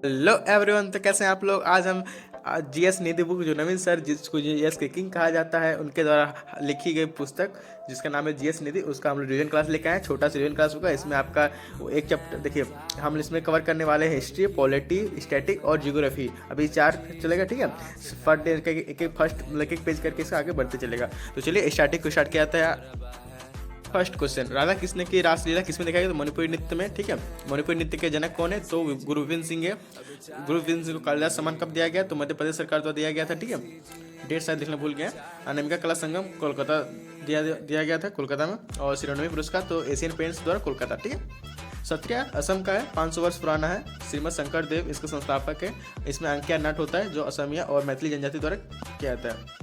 Hello everyone, तो कैसे हैं आप लोग। आज हम जीएस निधि बुक, जो नवीन सर जिसको जीएस के किंग कहा जाता है, उनके द्वारा लिखी गई पुस्तक जिसका नाम है जीएस निधि, उसका हम लोग रिवीजन क्लास लेके आए हैं। छोटा सा रिवीजन क्लास होगा। इसमें आपका एक चैप्टर देखिए, हम इसमें कवर करने वाले हैं हिस्ट्री, पॉलिटी, स्टैटिक और जियोग्राफी। अभी 4 चलेगा, ठीक है। फर्स्ट डे एक फर्स्ट मतलब एक पेज करके इसका आगे बढ़ते चलेगा। तो चलिए स्टार्टिंग को स्टार्ट किया जाता है। फर्स्ट क्वेश्चन, राधा कृष्ण की रासलीला किसमें दिखाई गई? तो मणिपुरी नृत्य में, ठीक है। मणिपुरी नृत्य के जनक कौन है? तो गुरु गोविंद सिंह है। गुरु गोविंद सिंह को कालिदास सम्मान कब दिया गया? तो मध्य प्रदेश सरकार द्वारा दिया गया था, ठीक है। डेट शायद लिखना भूल गया। अनामिका कला संगम कोलकाता दिया गया था, कोलकाता में। और शिरोमणि पुरस्कार तो एशियन पेंट्स द्वारा कोलकाता, ठीक है। सत्रिया असम का है, 500 वर्ष पुराना है। श्रीमद शंकर देव इसके संस्थापक है। इसमें अंकिया नट होता है, जो असमिया और मैथिली जनजाति द्वारा किया जाता है।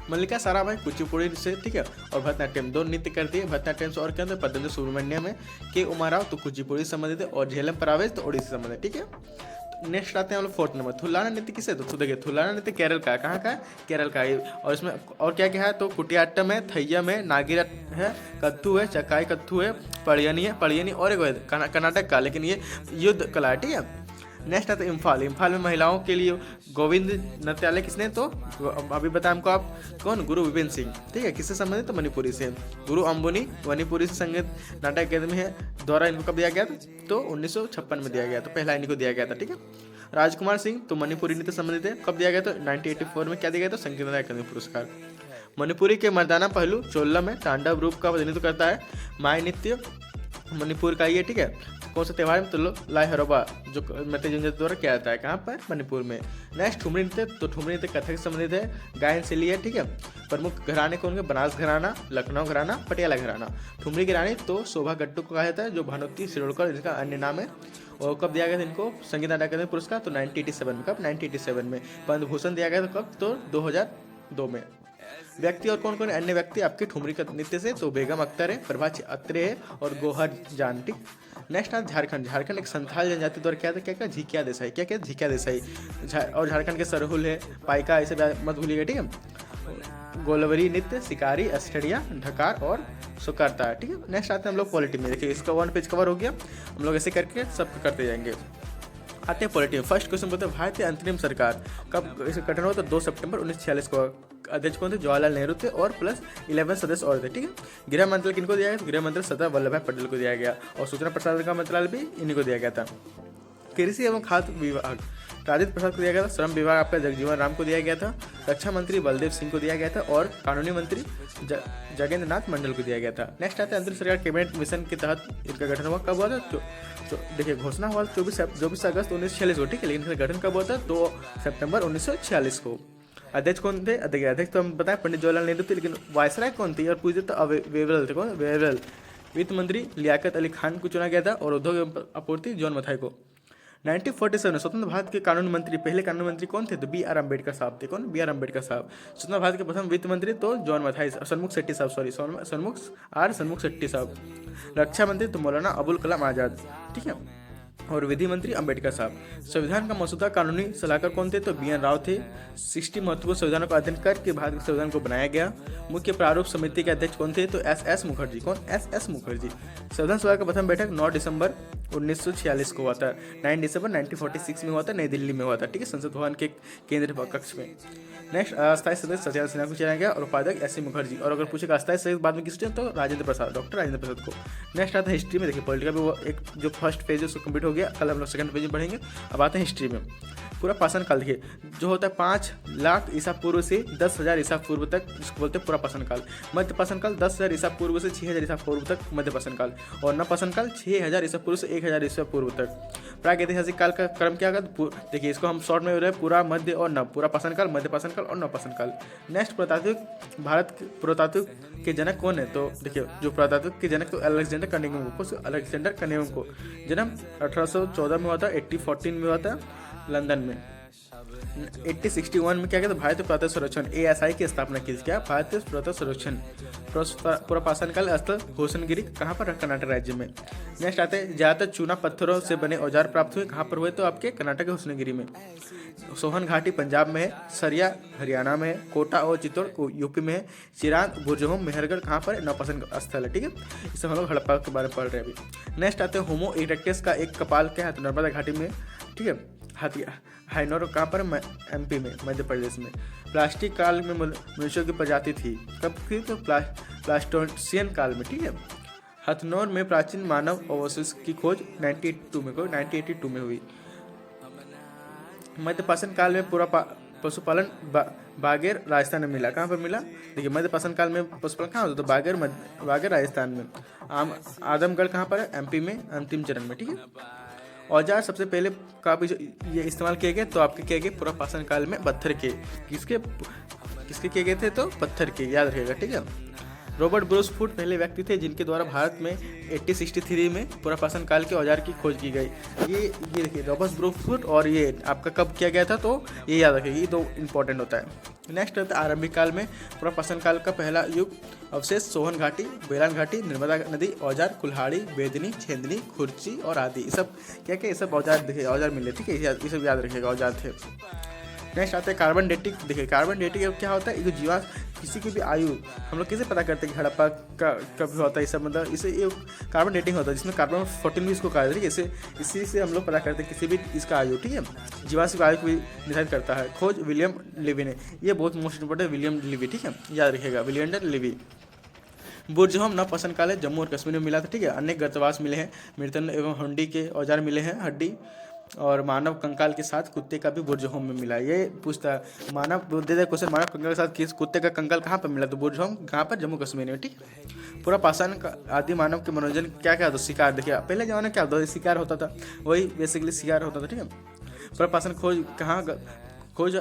मल्लिका साराभाई कुचिपुड़ी से, ठीक है। और भरतनाट्यम, दो नृत्य करती है भरतनाट्यम से। और क्या होता है? पद्मजा सुब्रमण्यम में। के उमाराव तो कुचिपुड़ी से संबंधित है। और झेलम परावेज तो ओडिसी से संबंधित, ठीक है। नेक्स्ट आते हैं हम लोग 4th नंबर, थुलाना नृत्य किसे? तो देखिए, थुलाना नृत्य केरल का है। कहाँ का है? केरल का है। और इसमें और क्या क्या है? तो कुटियाट्टम है, थैयम है, नागिरा है, कत्थू है, चकाई कत्थू है, पड़ियनी और एक कर्नाटक का, लेकिन ये युद्ध कला है, ठीक है। नेक्स्ट आता है इम्फाल। इम्फाल में महिलाओं के लिए गोविंद नृत्यालय किसने? तो अभी बताया हमको, आप कौन? गुरु गोविंद सिंह, ठीक है। किससे संबंधित? तो मणिपुरी से। गुरु अम्बुनी मणिपुरी से संगीत नाटक अकेदमी है द्वारा इनको कब दिया गया था? तो 1956 में दिया गया। तो पहला इनको दिया गया था, ठीक है। राजकुमार सिंह तो मणिपुरी नृत्य संबंधित है। कब दिया गया? तो 1984 में क्या दिया गया? तो संगीत नाटक अकादमी पुरस्कार। मणिपुरी के मर्दाना पहलू चोल्ला में तांडव रूप का प्रतिनिधित्व करता है। माय नृत्य मणिपुर का ही है, ठीक है। कौन सा त्यौहार में? तो लाई हरोबा, जो मैथिली जनजाति द्वारा किया जाता है। कहाँ पर? मणिपुर में। नेक्स्ट ठुमरी नृत्य, तो ठुमरी नृत्य कथक से संबंधित है, गायन शैली है, ठीक है। प्रमुख घराने कौन के? बनारस घराना, लखनऊ घराना, पटियाला घराना। ठुमरी की रानी तो शोभा गट्टू को कहा जाता है, जो भानुमती शिरोडकर इसका अन्य नाम है। और कब दिया गया था इनको संगीत नाटक अकादमी पुरस्कार? तो 1987 में। कब? 1987 में। पद्म भूषण दिया गया था कब? तो 2002 में। व्यक्ति और कौन कौन अन्य व्यक्ति आपके ठुमरी का नृत्य से? तो बेगम अख्तर है, प्रभा अत्रे है और गोहर जान, ठीक। नेक्स्ट आता झारखंड। झारखंड एक संथाल जनजाति द्वारा क्या था? क्या झिकिया देसाई, क्या झिकिया देसाई। और झारखंड के सरहुल है, पाइका, ऐसे मत भूलिएगा, ठीक है। गोलवरी नृत्य, शिकारी, अस्टरिया, ढकार और सुकरता, ठीक है। नेक्स्ट आते हैं हम लोग पॉलिटी में। देखिए, इसका 1 पेज कवर हो गया। हम लोग ऐसे करके सब करते जाएंगे। आते हैं पॉलिटी में। फर्स्ट क्वेश्चन बोलते हैं, भारतीय अंतरिम सरकार कब इसका गठन हुआ? तो 2 सितंबर 1946 को। अध्यक्ष कौन थे? जवाहरलाल नेहरू थे और प्लस 11 सदस्य और थे, ठीक है। गृह मंत्रालय किनको दिया गया? गृह मंत्रालय सरदार वल्लभ भाई पटेल को दिया गया। और सूचना प्रसारण का मंत्रालय भी इन्हीं को दिया गया था। कृषि एवं खाद्य विभाग राजेंद्र प्रसाद को दिया गया था। श्रम विभाग आपका जगजीवन राम को दिया गया था। रक्षा मंत्री बलदेव सिंह को दिया गया था। और कानूनी मंत्री जगेंद्र नाथ मंडल को दिया गया था। नेक्स्ट आता है अंतरिम सरकार कैबिनेट मिशन के तहत इनका गठन हुआ। कब हुआ था? देखिए, घोषणा हुआ 24 अगस्त 1946 को, ठीक है। लेकिन गठन कब हुआ था? 2 सितंबर 1946 को। अध्यक्ष कौन थे? अध्यक्ष तो हम बताएं पंडित जवाहरलाल नेहरू थे, लेकिन वायसराय कौन थे? और पूछते तो वेवरल थे। कौन? वेवरल। वित्त मंत्री लियाकत अली खान को चुना गया था। और उद्योग एवं आपूर्ति जॉन मथाई को। 1947 में स्वतंत्र भारत के कानून मंत्री, पहले कानून मंत्री कौन थे? तो BR अम्बेडकर साहब थे। कौन? BR अम्बेडकर साहब। स्वतंत्र भारत के प्रथम वित्त मंत्री तो जॉन मथाई, सन्मुख शेट्टी साहब, सन्मुख शेट्टी साहब। रक्षा मंत्री तो मौलाना अबुल कलाम आजाद, ठीक है। और विधि मंत्री अंबेडकर साहब। संविधान का मसौदा कानूनी सलाहकार कौन थे? तो BN राव थे। 60 महत्वपूर्ण संविधानों का अध्ययन करके भारत के संविधान को बनाया गया। मुख्य प्रारूप समिति के अध्यक्ष कौन थे? तो SS मुखर्जी। कौन? SS मुखर्जी। संविधान सभा का प्रथम बैठक 9 दिसंबर 1946 को हुआ था। 9 दिसंबर 1946 में हुआ था, नई दिल्ली में हुआ था, ठीक है, संसद भवन के केंद्रीय कक्ष में। नेक्स्ट अस्थायी सदस्य सत्यानंद सिन्हा को चुना गया और उपाध्यक्ष SC मुखर्जी। और अगर पूछेगा अस्थायी सदस्य बाद में किसने? तो राजेंद्र प्रसाद, डॉक्टर राजेंद्र प्रसाद को। नेक्स्ट आता है हिस्ट्री में। देखिए, पॉलिटिकल भी वो एक जो फर्स्ट पेज है उसको कंप्लीट हो गया। कल हम लोग सेकंड पेज में पढ़ेंगे। अब आते हैं हिस्ट्री में। पूरा पाषाण काल देखिए, जो होता है 5 लाख ईसा पूर्व से 10,000 ईसा पूर्व तक, जिसको बोलते हैं पूरा पाषाण काल। मध्य पाषाण काल 10,000 ईसा पूर्व से 6,000 ईसा पूर्व तक मध्य पाषाण काल। और नव पाषाण काल 6,000 ईसा पूर्व से 1,000 ईसा पूर्व तक। प्रागैतिहासिक काल का क्रम क्या होगा? देखिए, इसको हम शॉर्ट में हो रहे हैं, पूरा, मध्य और नव। पूरा पाषाण काल, मध्य पाषाण काल और नव पाषाण काल। नेक्स्ट पुरातात्विक। भारत पुरातात्विक के जनक कौन है? तो देखिए, जो पुरातात्विक के जनक तो अलेक्जेंडर कनिंघम को जन्म 1814 में हुआ था। 1814 में हुआ था लंदन में। 1861 में क्या कहते हैं? भारतीय पुरातत्व सर्वेक्षण ASI की स्थापना की। क्या? भारतीय पुरातत्व सर्वेक्षण। पूरा पाषाण काल स्थल होशनगिरी, कहाँ पर? कर्नाटक राज्य में। नेक्स्ट आते हैं, ज्यादातर चूना पत्थरों से बने औजार प्राप्त हुए, कहाँ पर हुए? तो आपके कर्नाटक के होशनगिरी में। सोहन घाटी पंजाब में है। सरिया हरियाणा में है। कोटा और चित्तौड़ यूपी में है। चिरांद, बुरजहोम, मेहरगढ़ कहाँ पर? नवपाषाण स्थल है, ठीक है। इससे हम लोग हड़प्पा के बारे में पढ़ रहे हैं अभी। नेक्स्ट आते हैं होमो इरेक्टस का एक कपाल क्या है? तो नर्मदा घाटी में, ठीक है। हाइनोर कहाँ पर, MP में, मध्य प्रदेश में। प्लास्टिक काल में मनुष्यों की प्रजाति थी, कब की, तो प्लास्टोसियन काल में, ठीक है। हथनोर में प्राचीन मानव अवशेष की खोज 1982 में हुई। मध्यपाषाण काल में पूरा पशुपालन बागेर राजस्थान में मिला। कहाँ पर मिला, देखिए मध्यपाषाण काल में पशुपालन कहाँ होता, तो बागेर राजस्थान में। आदमगढ़ कहाँ पर है, MP में, अंतिम चरण में, ठीक है। औजार सबसे पहले का ये इस्तेमाल किए गए, तो आपके किए गए पूरा पाषाण काल में पत्थर के। किसके किए गए थे, तो पत्थर के, याद रखिएगा, ठीक है। रॉबर्ट ब्रूस फुट पहले व्यक्ति थे जिनके द्वारा भारत में 1863 में पूरा पाषाण काल के औजार की खोज की गई। ये देखिए रॉबर्ट ब्रूस फुट, और ये आपका कब किया गया था, तो ये याद रखिएगा, ये तो इंपॉर्टेंट होता है। नेक्स्ट होता है आरंभिक काल में पूरा पाषाण काल का पहला युग अवशेष सोहन घाटी, बेलान घाटी, नर्मदा नदी, औजार कुल्हाड़ी, बेदनी, छेदनी, खुर्ची और आदि। ये सब क्या क्या, ये सब औजार देखिए, औजार मिले, ठीक है, ये सब याद रखिएगा, औजार थे। नेक्स्ट आता है कार्बन डेटिंग। देखिए कार्बन डेटिंग क्या होता है, एक जीवा किसी की भी आयु हम लोग कैसे पता करते हैं कि हड़प्पा का कब होता है, ये सब मतलब इसे ये कार्बन डेटिंग होता है, जिसमें कार्बन 14 भी इसको कहा जाता है, ठीक है। इसी से हम लोग पता करते हैं किसी भी इसका आयु, ठीक है, जीवाश्म आयु को निर्धारित करता है। खोज विलियम लिवी ने, ये बहुत मोस्ट इंपॉर्टेंट, विलियम लिवी, ठीक है, याद रखिएगा, विलियम लिवी। बुर्जहोम नवपाषाण काल है, जम्मू और कश्मीर में मिला था, ठीक है। अनेक गर्तवास मिले हैं, मृतन एवं हड्डी के औजार मिले हैं, हड्डी और मानव कंकाल के साथ कुत्ते का भी बुर्जहोम में मिला। ये पूछता है मानव क्वेश्चन, मानव कंकाल के साथ किस कुत्ते का कंकाल कहाँ पर मिला, तो बुर्जहोम कहाँ पर, जम्मू कश्मीर में, ठीक। पूरा पाषाण का आदि मानव के मनोरंजन क्या क्या होता, शिकार। देखिए पहले जमाने क्या होता था, शिकार होता था, वही बेसिकली शिकार होता था, ठीक है। पूरा पाषाण खोज कहाँ खोज,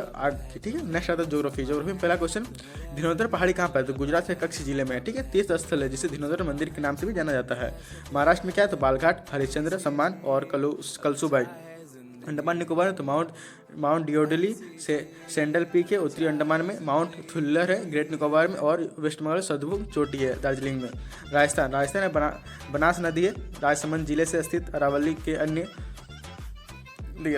ठीक है। नेक्स्ट आता है ज्योग्राफी। ज्योग्राफी में पहला क्वेश्चन, धीनोधर पहाड़ी कहाँ पर है, तो गुजरात के कच्छ जिले में है, ठीक है। तीर्थ स्थल है जिसे धीनोधर मंदिर के नाम से भी जाना जाता है। महाराष्ट्र में क्या है, तो बालघाट, हरिश्चंद्र सम्मान और कलसूबाई। अंडमान निकोबार तो माउंट डिओडली से सेंडल पीक है, उत्तरी अंडमान में। माउंट थुल्लर है ग्रेट निकोबार में, और वेस्ट बंगाल सदभुग चोटी है दार्जिलिंग में। राजस्थान में बनास नदी है, राजसमंद जिले से स्थित अरावली के अन्य, देखिए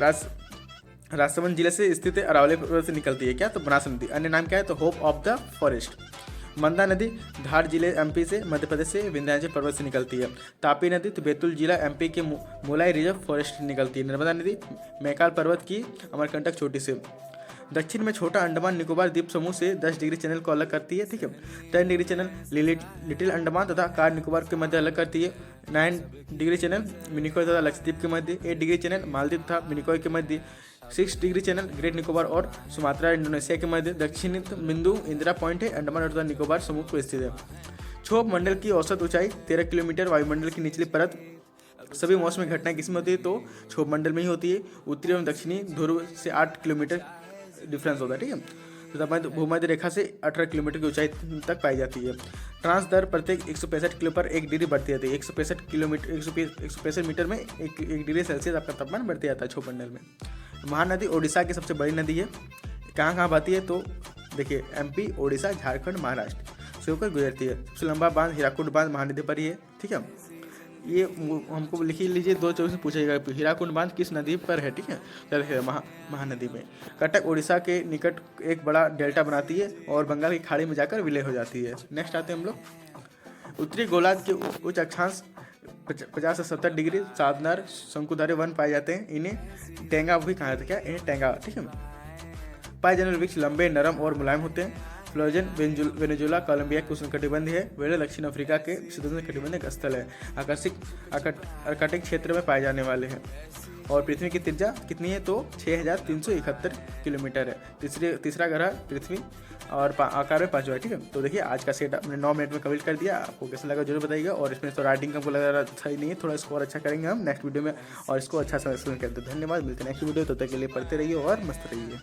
राजसमंद जिले से स्थित अरावली पर्वत से निकलती है, क्या, तो बनास नदी। अन्य नाम क्या है, तो होप ऑफ द फॉरेस्ट। मंदा नदी धार जिले MP से, मध्य प्रदेश से विंध्याचल पर्वत से निकलती है। तापी नदी तो बैतूल जिला MP के मोलाई रिजर्व फॉरेस्ट से निकलती है। नर्मदा नदी मैकाल पर्वत की अमरकंटक चोटी से। दक्षिण में छोटा अंडमान निकोबार द्वीप समूह से 10 डिग्री चैनल को अलग करती है, ठीक है। 10 डिग्री चैनल लिटिल अंडमान तथा कार निकोबार के मध्य अलग करती है। 9 डिग्री चैनल मिनिकॉय तथा लक्षद्वीप के मध्य। 8 डिग्री चैनल मालदीव तथा मिनिकॉय के मध्य। 6 डिग्री चैनल ग्रेट निकोबार और सुमात्रा इंडोनेशिया के मध्य। दक्षिणी बिंदु इंदिरा पॉइंट है, अंडमान तथा निकोबार समूह को स्थित है। क्षोभ मंडल की औसत ऊंचाई 13 किलोमीटर। वायुमंडल की निचली परत सभी मौसमी घटनाएं किसमें होती है, तो क्षोभ मंडल में ही होती है। उत्तरी एवं दक्षिणी ध्रुव से 8 किलोमीटर डिफरेंस होता है, ठीक है। तो भूमध्य रेखा से 18 किलोमीटर की ऊंचाई तक पाई जाती है। ट्रांस दर प्रत्येक 165 किलो पर 1 डिग्री बढ़ती जाती है। 165 मीटर में 1 डिग्री सेल्सियस आपका तापमान बढ़ते जाता है क्षोभ मंडल में। महानदी ओडिशा की सबसे बड़ी नदी है। कहाँ कहाँ बहती है, तो देखिए MP, ओडिशा, झारखंड, महाराष्ट्र से होकर गुजरती है। सबसे लंबा बांध हीराकुंड बांध महानदी पर ही है, ठीक है। ये हमको लिख लीजिए, 2 चौबीस में पूछेगा हीराकुंड बांध किस नदी पर है, ठीक है। चलिए महानदी में। कटक ओडिशा के निकट एक बड़ा डेल्टा बनाती है और बंगाल की खाड़ी में जाकर विलय हो जाती है। नेक्स्ट आते हैं हम लोग उत्तरी गोलार्ध के उच्च अक्षांश 50 से 70 डिग्री साधनार शंकुधारी वन पाए जाते हैं। इन्हें टेंगा भी कहा जाता है, क्या, इन्हें टेंगा, ठीक है। पाए जाने वाले वृक्ष लंबे, नरम और मुलायम होते हैं। फ्लोजन वेनेजुला कोलंबिया के उष्णकटिबंधीय है। वेले दक्षिण अफ्रीका के शीतोष्ण कटिबंधीय स्थल है। आर्कटिक क्षेत्र में पाए जाने वाले हैं। और पृथ्वी की त्रिज्या कितनी है, तो 6371 किलोमीटर है। तीसरा ग्रह पृथ्वी और आकार में 5वां है, ठीक है। तो देखिए आज का सेट हमने 9 मिनट में कम्प्लीट कर दिया। आपको कैसा लगा जरूर बताइएगा। और इसमें तो राइटिंग हमको लग रहा अच्छा ही नहीं है, थोड़ा स्कोर अच्छा करेंगे हम नेक्स्ट वीडियो में और इसको अच्छा समझ करते। धन्यवाद, मिलते हैं नेक्स्ट वीडियो। तब तक के लिए पढ़ते रहिए और मस्त रहिए।